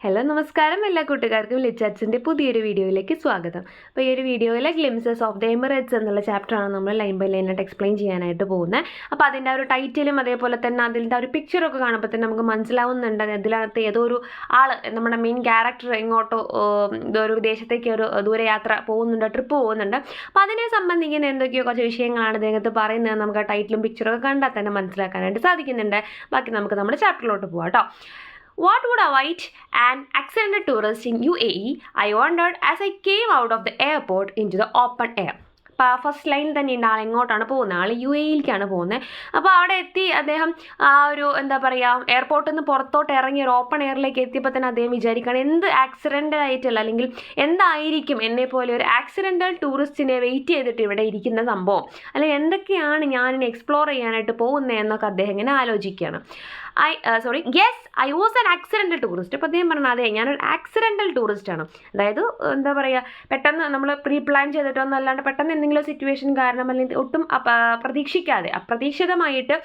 Hello നമസ്കാരം എല്ലാ കൂട്ടുകാർക്കും ലിച്ചാറ്റ്സിൻ്റെ പുതിയൊരു വീഡിയോയിലേക്ക് സ്വാഗതം. അപ്പോൾ ഈ ഒരു വീഡിയോയിലെ ഗ്ലിംസസ് ഓഫ് ദ എമിറേറ്റ്സ് എന്നുള്ള ചാപ്റ്ററാണ് നമ്മൾ ലൈൻ ബൈ ലൈനായിട്ട് എക്സ്പ്ലെയിൻ ചെയ്യാനായിട്ട് പോകുന്നത്. അപ്പോൾ അതിൻ്റെ ഒരു ടൈറ്റിലും അതേപോലെ തന്നെ അതിൻ്റെ ഒരു പിക്ചറൊക്കെ കാണുമ്പോൾ തന്നെ നമുക്ക് മനസ്സിലാവുന്നുണ്ട് അതിനകത്ത് ഏതോ ഒരു ആൾ നമ്മുടെ മെയിൻ ക്യാരക്ടർ ഇങ്ങോട്ടോ ഒരു വിദേശത്തേക്ക് ഒരു ദൂരയാത്ര പോകുന്നുണ്ട്, ട്രിപ്പ് പോകുന്നുണ്ട്. അപ്പോൾ അതിനെ സംബന്ധിക്കുന്ന എന്തൊക്കെയോ കുറച്ച് വിഷയങ്ങളാണ് ഇതിനകത്ത് പറയുന്നത്. നമുക്ക് ആ ടൈറ്റിലും പിക്ചറൊക്കെ കണ്ടാൽ തന്നെ മനസ്സിലാക്കാനായിട്ട് സാധിക്കുന്നുണ്ട്. ബാക്കി നമുക്ക് നമ്മുടെ ചാപ്റ്ററിലോട്ട് പോകാം കേട്ടോ. What would await an accidental tourist in UAE? I wondered as I came out of the airport into the open air. അപ്പോൾ ഫസ്റ്റ് ലൈനിൽ തന്നെ ഉണ്ട് ആൾ എങ്ങോട്ടാണ് പോകുന്നത്, ആൾ UAEയിലേക്കാണ് പോകുന്നത്. അപ്പോൾ അവിടെ എത്തി അദ്ദേഹം ആ ഒരു എന്താ പറയുക എയർപോർട്ടിൽ നിന്ന് പുറത്തോട്ട് ഇറങ്ങി ഒരു ഓപ്പൺ എയറിലേക്ക് എത്തിയപ്പോൾ തന്നെ അദ്ദേഹം വിചാരിക്കുകയാണ് എന്ത് ആക്സിഡൻ്റൽ ആയിട്ടുള്ള അല്ലെങ്കിൽ എന്തായിരിക്കും എന്നെപ്പോലെ ഒരു ആക്സിഡൻ്റൽ ടൂറിസ്റ്റിനെ വെയിറ്റ് ചെയ്തിട്ട് ഇവിടെ ഇരിക്കുന്ന സംഭവം, അല്ലെങ്കിൽ എന്തൊക്കെയാണ് ഞാനിനി എക്സ്പ്ലോർ ചെയ്യാനായിട്ട് പോകുന്നത് എന്നൊക്കെ അദ്ദേഹം ഇങ്ങനെ ആലോചിക്കുകയാണ്. I was an accidental tourist. അപ്പോൾ അദ്ദേഹം പറഞ്ഞാൽ അതെ ഞാനൊരു ആക്സിഡൻ്റൽ ടൂറിസ്റ്റാണ്. അതായത് എന്താ പറയുക പെട്ടെന്ന് നമ്മൾ പ്രീ പ്ലാൻ ചെയ്തിട്ടൊന്നും അല്ലാണ്ട് പെട്ടെന്ന് എന്തെങ്കിലും സിറ്റുവേഷൻ കാരണം അല്ലെങ്കിൽ ഒട്ടും പ്രതീക്ഷിക്കാതെ അപ്രതീക്ഷിതമായിട്ട്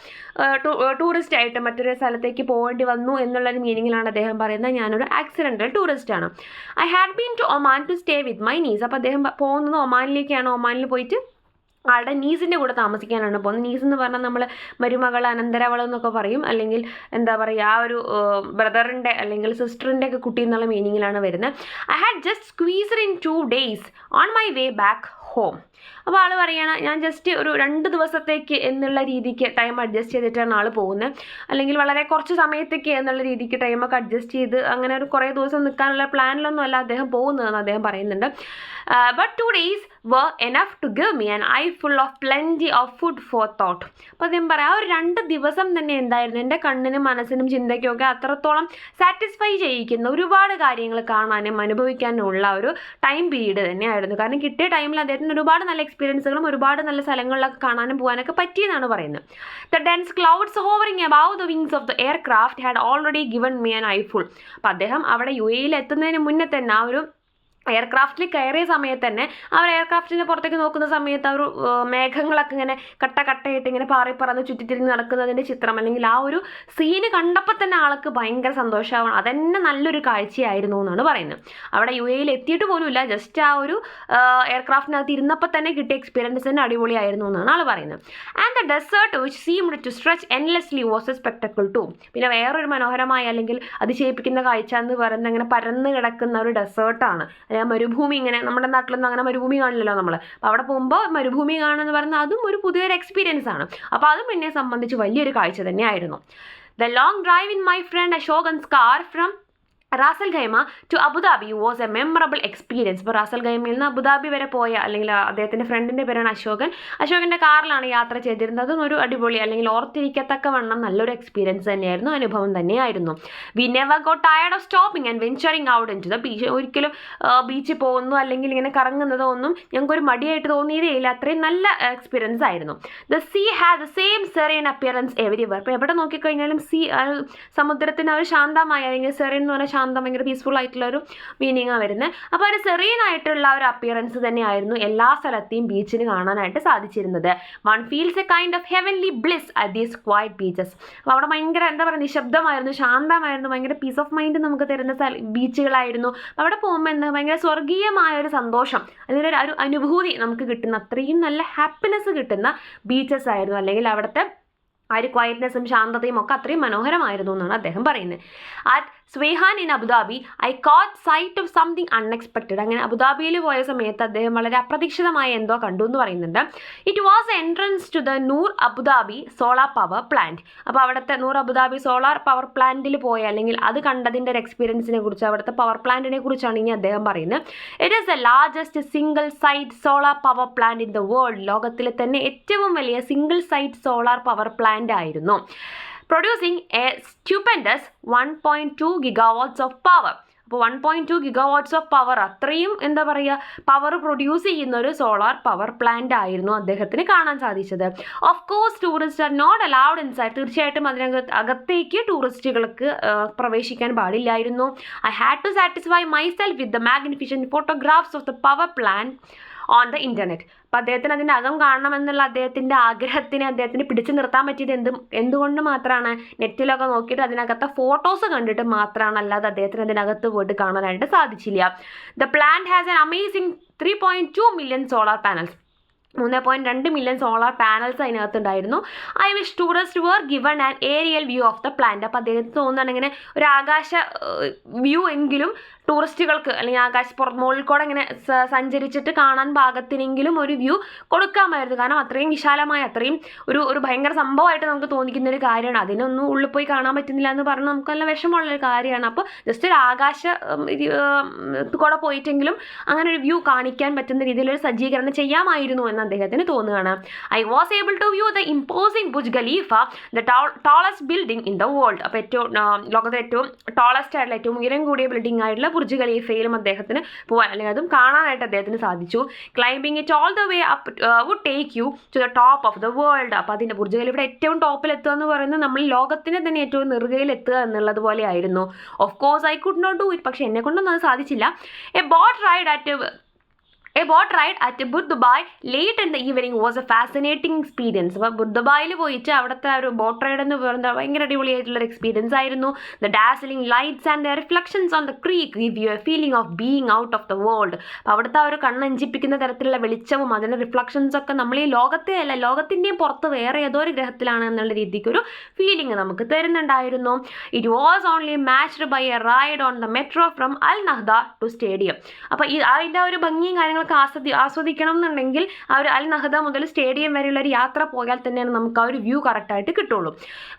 ടൂറിസ്റ്റായിട്ട് മറ്റൊരു സ്ഥലത്തേക്ക് പോകേണ്ടി വന്നു എന്നുള്ളൊരു മീനിങ്ങിലാണ് അദ്ദേഹം പറയുന്നത് ഞാനൊരു ആക്സിഡൻ്റൽ ടൂറിസ്റ്റാണ്. I had been to Oman to stay with my niece. അപ്പോൾ അദ്ദേഹം പോകുന്നത് ഒമാനിലേക്കാണ്. ഒമാനിൽ പോയിട്ട് ആളുടെ നീസിൻ്റെ കൂടെ താമസിക്കാനാണ് പോകുന്നത്. നീസ് എന്ന് പറഞ്ഞാൽ നമ്മൾ മരുമകൾ അനന്തരവൾ എന്നൊക്കെ പറയും, അല്ലെങ്കിൽ എന്താ പറയുക ആ ഒരു ബ്രദറിൻ്റെ അല്ലെങ്കിൽ സിസ്റ്ററിൻ്റെ ഒക്കെ കുട്ടി എന്നുള്ള മീനിങ്ങിലാണ് വരുന്നത്. I had just squeezed in 2 days on my way back home. അപ്പോൾ ആൾ പറയുകയാണ് ഞാൻ ജസ്റ്റ് ഒരു 2 ദിവസത്തേക്ക് എന്നുള്ള രീതിക്ക് ടൈം അഡ്ജസ്റ്റ് ചെയ്തിട്ടാണ് ആൾ പോകുന്നത്, അല്ലെങ്കിൽ വളരെ കുറച്ച് സമയത്തേക്ക് എന്നുള്ള രീതിക്ക് ടൈമൊക്കെ അഡ്ജസ്റ്റ് ചെയ്ത് അങ്ങനെ ഒരു കുറേ ദിവസം നിൽക്കാനുള്ള പ്ലാനിലൊന്നും അല്ല അദ്ദേഹം പോകുന്നതെന്ന് അദ്ദേഹം പറയുന്നുണ്ട്. But 2 days were enough to give me an eye full of plenty of food for thought. അപ്പോൾ അദ്ദേഹം പറയാം ആ ഒരു 2 ദിവസം തന്നെ എന്തായിരുന്നു എൻ്റെ കണ്ണിനും മനസ്സിനും ചിന്തയ്ക്കൊക്കെ അത്രത്തോളം സാറ്റിസ്ഫൈ ചെയ്യിക്കുന്ന ഒരുപാട് കാര്യങ്ങൾ കാണാനും അനുഭവിക്കാനും ഉള്ള ഒരു ടൈം പീരീഡ് തന്നെയായിരുന്നു. കാരണം കിട്ടിയ ടൈമിൽ അദ്ദേഹത്തിന് ഒരുപാട് നല്ല എക്സ്പീരിയൻസുകളും ഒരുപാട് നല്ല സ്ഥലങ്ങളിലൊക്കെ കാണാനും പോകാനൊക്കെ പറ്റിയെന്നാണ് പറയുന്നത്. The dense clouds hovering above the wings of the aircraft had already given me an I full. അപ്പോൾ അദ്ദേഹം അവിടെ UAEയിൽ എത്തുന്നതിന് മുന്നേ തന്നെ ആ ഒരു എയർക്രാഫ്റ്റിൽ കയറിയ സമയത്ത് തന്നെ അവർ എയർക്രാഫ്റ്റിൻ്റെ പുറത്തേക്ക് നോക്കുന്ന സമയത്ത് ആ ഒരു മേഘങ്ങളൊക്കെ ഇങ്ങനെ കട്ടയായിട്ട് ഇങ്ങനെ പറന്ന് ചുറ്റിത്തിരിഞ്ഞ് നടക്കുന്നതിൻ്റെ ചിത്രം അല്ലെങ്കിൽ ആ ഒരു സീന് കണ്ടപ്പോൾ തന്നെ ആൾക്ക് ഭയങ്കര സന്തോഷമാവണം. അതന്നെ നല്ലൊരു കാഴ്ചയായിരുന്നു എന്നാണ് പറയുന്നത്. അവിടെ UAEയിൽ എത്തിയിട്ട് പോലുമില്ല, ജസ്റ്റ് ആ ഒരു എയർക്രാഫ്റ്റിനകത്ത് ഇരുന്നപ്പോൾ തന്നെ കിട്ടിയ എക്സ്പീരിയൻസ് തന്നെ അടിപൊളിയായിരുന്നു എന്നാണ് ആൾ പറയുന്നത്. And the desert which seemed to stretch endlessly was a spectacle too. പിന്നെ വേറൊരു മനോഹരമായ അല്ലെങ്കിൽ അതിശയിപ്പിക്കുന്ന കാഴ്ച എന്ന് പറയുന്നത് അങ്ങനെ പരന്ന് കിടക്കുന്ന ഒരു ഡെസേർട്ടാണ്. മരുഭൂമി. ഇങ്ങനെ നമ്മുടെ നാട്ടിലൊന്നും അങ്ങനെ മരുഭൂമി കാണില്ലല്ലോ നമ്മൾ. അപ്പോൾ അവിടെ പോകുമ്പോൾ മരുഭൂമി കാണുമെന്ന് പറയുന്നത് അതും ഒരു പുതിയൊരു എക്സ്പീരിയൻസ് ആണ്. അപ്പോൾ അതും എന്നെ സംബന്ധിച്ച് വലിയൊരു കാഴ്ച തന്നെയായിരുന്നു. The long drive in my friend Ashokan's car from Ras al Khaimah to Abu Dhabi was a memorable experience. ഇപ്പോൾ റാസൽ ഖൈമയിൽ നിന്ന് അബുദാബി വരെ പോയ അല്ലെങ്കിൽ അദ്ദേഹത്തിൻ്റെ ഫ്രണ്ടിൻ്റെ പേരാണ് അശോകൻ്റെ കാറിലാണ് യാത്ര ചെയ്തിരുന്നത്. അതും ഒരു അടിപൊളി അല്ലെങ്കിൽ ഓർത്തിരിക്കത്തക്ക വണ്ണം നല്ലൊരു എക്സ്പീരിയൻസ് തന്നെയായിരുന്നു, അനുഭവം തന്നെയായിരുന്നു. We never got tired of stopping and venturing out into the beach. ഒരിക്കലും ബീച്ചിൽ പോകുന്നു അല്ലെങ്കിൽ ഇങ്ങനെ കറങ്ങുന്നതോ ഒന്നും ഞങ്ങൾക്കൊരു മടിയായിട്ട് തോന്നിയതേ ഇല്ല, അത്രയും നല്ല എക്സ്പീരിയൻസ് ആയിരുന്നു. The sea have the same serene appearance everywhere. ഇപ്പോൾ എവിടെ നോക്കിക്കഴിഞ്ഞാലും സമുദ്രത്തിന് ഒരു ശാന്തമായ അല്ലെങ്കിൽ സെറീൻ എന്ന് പറഞ്ഞാൽ ഭയങ്കര പീസ്ഫുൾ ആയിട്ടുള്ള ഒരു മീനിങ്ങാണ് വരുന്നത്. അപ്പോൾ ഒരു സെറീൻ ആയിട്ടുള്ള ഒരു അപ്പിയറൻസ് തന്നെയായിരുന്നു എല്ലാ സ്ഥലത്തെയും ബീച്ചിന് കാണാനായിട്ട് സാധിച്ചിരുന്നത്. One feels a kind of heavenly bliss at these quiet beaches. അപ്പോൾ അവിടെ ഭയങ്കര എന്താ പറയുക നിശബ്ദമായിരുന്നു, ശാന്തമായിരുന്നു, ഭയങ്കര പീസ് ഓഫ് മൈൻഡ് നമുക്ക് തരുന്ന ബീച്ചുകളായിരുന്നു. അവിടെ പോകുമ്പോൾ എന്താ ഭയങ്കര സ്വർഗീയമായ ഒരു സന്തോഷം അല്ലെങ്കിൽ ഒരു അനുഭൂതി നമുക്ക് കിട്ടുന്ന അത്രയും നല്ല ഹാപ്പിനെസ് കിട്ടുന്ന ബീച്ചസ് ആയിരുന്നു. അല്ലെങ്കിൽ അവിടുത്തെ ആ ഒരു ക്വയറ്റ്നെസ്സും ശാന്തതയും ഒക്കെ അത്രയും മനോഹരമായിരുന്നു എന്നാണ് അദ്ദേഹം പറയുന്നത്. At Sweihan in Abu Dhabi I caught sight of something unexpected. അങ്ങനെ അബുദാബിയിൽ പോയ സമയത്ത് അദ്ദേഹം വളരെ അപ്രതീക്ഷിതമായ എന്തോ കണ്ടു എന്ന് പറയുന്നുണ്ട്. It was entrance to the Noor Abu Dhabi solar power plant. അപ്പോൾ അവിടുത്തെ നൂർ അബുദാബി സോളാർ പവർ പ്ലാന്റിൽ പോയ അല്ലെങ്കിൽ അത് കണ്ടതിൻ്റെ ഒരു എക്സ്പീരിയൻസിനെ കുറിച്ച് അവിടുത്തെ പവർ പ്ലാന്റിനെ കുറിച്ചാണ് ഇനി അദ്ദേഹം പറയുന്നത്. It is the largest single site solar power plant in the world. ലോകത്തിലെ തന്നെ ഏറ്റവും വലിയ single site solar power plant ആയിരുന്നു. Producing a stupendous 1.2 gigawatts of power. അപ്പോൾ 1.2 gigawatts ഓഫ് പവർ അത്രയും എന്താ പറയുക പവർ പ്രൊഡ്യൂസ് ചെയ്യുന്ന ഒരു സോളാർ പവർ പ്ലാന്റ് ആയിരുന്നു അദ്ദേഹത്തിന് കാണാൻ സാധിച്ചത്. Of course tourist are not allowed inside. തീർച്ചയായിട്ടും അകത്തേക്ക് ടൂറിസ്റ്റുകൾക്ക് പ്രവേശിക്കാൻ പാടില്ലായിരുന്നു. I had to satisfy myself with the magnificent photographs of the power plant on the internet. അപ്പോൾ അദ്ദേഹത്തിന് അതിൻ്റെ അകം കാണണമെന്നുള്ള അദ്ദേഹത്തിൻ്റെ ആഗ്രഹത്തിന് അദ്ദേഹത്തിന് പിടിച്ചു നിർത്താൻ പറ്റിയത് എന്തുകൊണ്ട് മാത്രമാണ്? നെറ്റിലൊക്കെ നോക്കിയിട്ട് അതിനകത്തെ ഫോട്ടോസ് കണ്ടിട്ട് മാത്രമാണ്, അല്ലാതെ അദ്ദേഹത്തിന് അതിനകത്ത് പോയിട്ട് കാണാനായിട്ട് സാധിച്ചില്ല. The plant has an amazing 3.2 million solar panels. 3.2 million solar panels അതിനകത്തുണ്ടായിരുന്നു. I wish tourist were given an aerial view of the plant. അപ്പോൾ അദ്ദേഹത്തിന് തോന്നുന്നുണ്ട് ഇങ്ങനെ ഒരു ആകാശ വ്യൂ എങ്കിലും ടൂറിസ്റ്റുകൾക്ക് അല്ലെങ്കിൽ മുകളിൽ കൂടെ ഇങ്ങനെ സഞ്ചരിച്ചിട്ട് കാണാൻ പാകത്തിനെങ്കിലും ഒരു വ്യൂ കൊടുക്കാമായിരുന്നു. കാരണം അത്രയും വിശാലമായ അത്രയും ഒരു ഭയങ്കര സംഭവമായിട്ട് നമുക്ക് തോന്നിക്കുന്ന ഒരു കാര്യമാണ്. അതിനൊന്നും ഉള്ളിൽ പോയി കാണാൻ പറ്റുന്നില്ല എന്ന് പറഞ്ഞാൽ നമുക്ക് നല്ല വിഷമമുള്ളൊരു കാര്യമാണ്. അപ്പോൾ ജസ്റ്റ് ഒരു ആകാശ കൂടെ പോയിട്ടെങ്കിലും അങ്ങനെ ഒരു വ്യൂ കാണിക്കാൻ പറ്റുന്ന രീതിയിലൊരു സജ്ജീകരണം ചെയ്യാമായിരുന്നു എന്ന് അദ്ദേഹത്തിന് തോന്നുകയാണ്. I was able to view the imposing Burj Khalifa, the tallest building in the world. അപ്പോൾ ലോകത്തിലെ ഏറ്റവും ടോളസ്റ്റ് ആയിട്ടുള്ള ഏറ്റവും ഉയരം കൂടിയ ബിൽഡിംഗ് ആയിട്ടുള്ള ബുർജ് ഖലീഫയിലും അദ്ദേഹത്തിന് പോകാൻ അല്ലെങ്കിൽ അതും കാണാനായിട്ട് അദ്ദേഹത്തിന് സാധിച്ചു. Climbing it all the way up would take you to the top of the world. അപ്പോൾ അതിൻ്റെ ബുർജ് ഖലീഫയുടെ ഏറ്റവും ടോപ്പിൽ എത്തുക എന്ന് പറയുന്നത് നമ്മൾ ലോകത്തിന് തന്നെ ഏറ്റവും നെറുകയിൽ എത്തുക എന്നുള്ളത് പോലെ ആയിരുന്നു. Of course I could not do it. പക്ഷേ എന്നെ കൊണ്ടൊന്നും അത് സാധിച്ചില്ല. A boat ride at Bur Dubai late in the evening was a fascinating experience. അപ്പോൾ ബുർദുബായിൽ പോയിട്ട് അവിടുത്തെ ഒരു ബോട്ട് റൈഡ് എന്ന് പറയുന്നത് ഭയങ്കര അടിപൊളിയായിട്ടുള്ളൊരു എക്സ്പീരിയൻസ് ആയിരുന്നു. The dazzling lights and the reflections on the creek give you A feeling of being out of the world. അപ്പോൾ അവിടുത്തെ ആ ഒരു കണ്ണഞ്ചിപ്പിക്കുന്ന തരത്തിലുള്ള വെളിച്ചവും അതിൻ്റെ റിഫ്ലക്ഷൻസ് ഒക്കെ നമ്മൾ ഈ ലോകത്തിൻ്റെയും പുറത്ത് വേറെ ഏതോ ഒരു ഗ്രഹത്തിലാണ് എന്നുള്ള രീതിക്ക് ഒരു ഫീലിംഗ് നമുക്ക് തരുന്നുണ്ടായിരുന്നു. It was only matched by a ride on the metro from Al Nahda to stadium. അപ്പോൾ അതിൻ്റെ ഒരു ഭംഗിയും കാര്യങ്ങളും ആസ്വദിക്കണം എന്നുണ്ടെങ്കിൽ ആ ഒരു അൽ നഹ്ദ മുതൽ സ്റ്റേഡിയം വരെയുള്ള ഒരു യാത്ര പോയാൽ തന്നെയാണ് നമുക്ക് ആ ഒരു വ്യൂ കറക്റ്റായിട്ട് കിട്ടുള്ളൂ.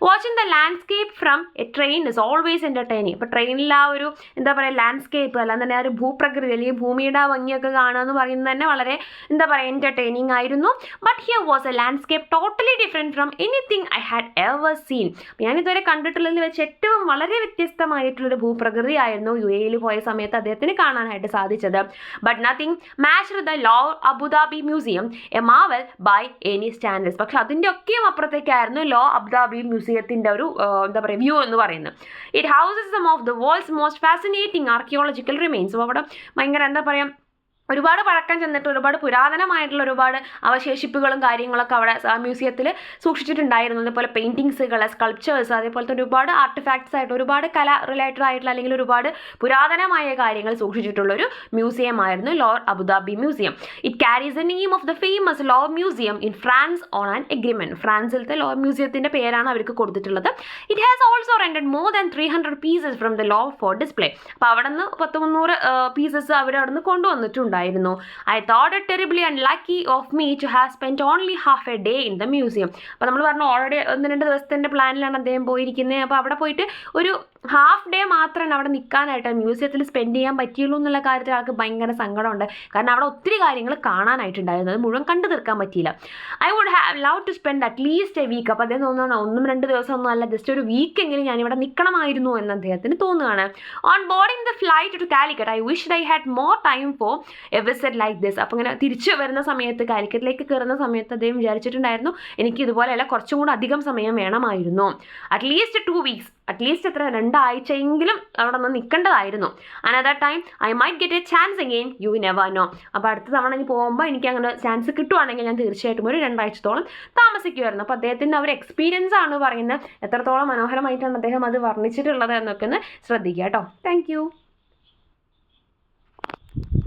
Watching the landscape from A train is always entertaining. ഇപ്പോൾ ട്രെയിനിൽ ആ ഒരു എന്താ പറയുക ലാൻഡ്സ്കേപ്പ് അല്ലാതെ തന്നെ ആ ഒരു ഭൂപ്രകൃതി അല്ലെങ്കിൽ ഭൂമിയുടെ ആ ഭംഗിയൊക്കെ കാണുക എന്ന് പറയുന്നത് തന്നെ വളരെ എന്താ പറയുക എൻ്റർടൈനിങ് ആയിരുന്നു. But here was A landscape totally different from anything I had ever seen. ഞാനിതുവരെ കണ്ടിട്ടുള്ളതിൽ വെച്ച് ഏറ്റവും വളരെ വ്യത്യസ്തമായിട്ടുള്ളൊരു ഭൂപ്രകൃതിയായിരുന്നു UAE പോയ സമയത്ത് അദ്ദേഹത്തിന് കാണാനായിട്ട് സാധിച്ചത്. But nothing matched the Law Abu Dhabi Museum, a marvel by any standards. പക്ഷെ അതിൻ്റെ ഒക്കെയും അപ്പുറത്തേക്കായിരുന്നു ലോ അബുദാബി മ്യൂസിയത്തിൻ്റെ ഒരു എന്താ പറയുക വ്യൂ എന്ന് പറയുന്നത്. It houses some of the world's most fascinating archaeological remains. അപ്പോൾ അവിടെ ഭയങ്കര എന്താ പറയുക ഒരുപാട് പഴക്കം ചെന്നിട്ട് ഒരുപാട് പുരാതനമായിട്ടുള്ള ഒരുപാട് അവശേഷിപ്പുകളും കാര്യങ്ങളൊക്കെ അവിടെ മ്യൂസിയത്തിൽ സൂക്ഷിച്ചിട്ടുണ്ടായിരുന്നു. അതേപോലെ പെയിൻറ്റിങ്സുകൾ, സ്കൾപ്ചേഴ്സ്, അതേപോലത്തെ ഒരുപാട് ആർട്ടിഫാക്ട്സ് ആയിട്ട് ഒരുപാട് കല റിലേറ്റഡ് ആയിട്ടുള്ള അല്ലെങ്കിൽ ഒരുപാട് പുരാതനമായ കാര്യങ്ങൾ സൂക്ഷിച്ചിട്ടുള്ളൊരു മ്യൂസിയം ആയിരുന്നു Louvre Abu Dhabi museum. It carries the name of the famous Louvre museum in France on an agreement. ഫ്രാൻസിലത്തെ ലോ മ്യൂസിയത്തിൻ്റെ പേരാണ് അവർക്ക് കൊടുത്തിട്ടുള്ളത്. It has also rented more than 300 pieces from the Louvre for display. അപ്പോൾ അവിടെ നിന്ന് 300 pieces അവർ അവിടെ നിന്ന് കൊണ്ടുവന്നിട്ടുണ്ട്. I thought it terribly unlucky of me to have spent only half a day in the museum. അപ്പോൾ നമ്മൾ പറഞ്ഞു ഓൾറെഡി 1-2 ദിവസത്തിൻ്റെ പ്ലാനിലാണ് അദ്ദേഹം പോയിരിക്കുന്നത്. അപ്പോൾ അവിടെ പോയിട്ട് ഒരു ഹാഫ് ഡേ മാത്രമാണ് അവിടെ നിൽക്കാനായിട്ട് മ്യൂസിയത്തിൽ സ്പെൻഡ് ചെയ്യാൻ പറ്റിയുള്ളൂ എന്നുള്ള കാര്യത്തിൽ ആൾക്ക് ഭയങ്കര സങ്കടമുണ്ട്. കാരണം അവിടെ ഒത്തിരി കാര്യങ്ങൾ കാണാനായിട്ടുണ്ടായിരുന്നു, അത് മുഴുവൻ കണ്ടു തീർക്കാൻ പറ്റിയില്ല. I would have love to spend at least a week. അപ്പോൾ അദ്ദേഹം തോന്നുകയാണ് 1-2 ദിവസം ഒന്നും അല്ല, ജസ്റ്റ് ഒരു വീക്കെങ്കിലും ഞാനിവിടെ നിൽക്കണമായിരുന്നു എന്ന് അദ്ദേഹത്തിന് തോന്നുകയാണ്. On boarding the flight to Calicut I wished I had more time for a visit like this. അപ്പോൾ ഇങ്ങനെ തിരിച്ചു വരുന്ന സമയത്ത് കാലിക്കറ്റിലേക്ക് കയറുന്ന സമയത്ത് അദ്ദേഹം വിചാരിച്ചിട്ടുണ്ടായിരുന്നു എനിക്ക് ഇതുപോലെയല്ല കുറച്ചും കൂടെ അധികം സമയം വേണമായിരുന്നു. അറ്റ്ലീസ്റ്റ് 2 weeks, അറ്റ്ലീസ്റ്റ് 2 ആഴ്ചയെങ്കിലും അവിടെ നിന്ന് നിൽക്കേണ്ടതായിരുന്നു. Another time I might get a chance again, you never know. അപ്പോൾ അടുത്ത തവണ ഇനി പോകുമ്പോൾ എനിക്ക് അങ്ങനെ ചാൻസ് കിട്ടുവാണെങ്കിൽ ഞാൻ തീർച്ചയായിട്ടും ഒരു 2 ആഴ്ചത്തോളം താമസിക്കുമായിരുന്നു. അപ്പോൾ അദ്ദേഹത്തിൻ്റെ ഒരു എക്സ്പീരിയൻസ് ആണ് പറയുന്നത്. എത്രത്തോളം മനോഹരമായിട്ടാണ് അദ്ദേഹം അത് വർണ്ണിച്ചിട്ടുള്ളത് എന്നൊക്കെ ഒന്ന് ശ്രദ്ധിക്കുക കേട്ടോ. താങ്ക്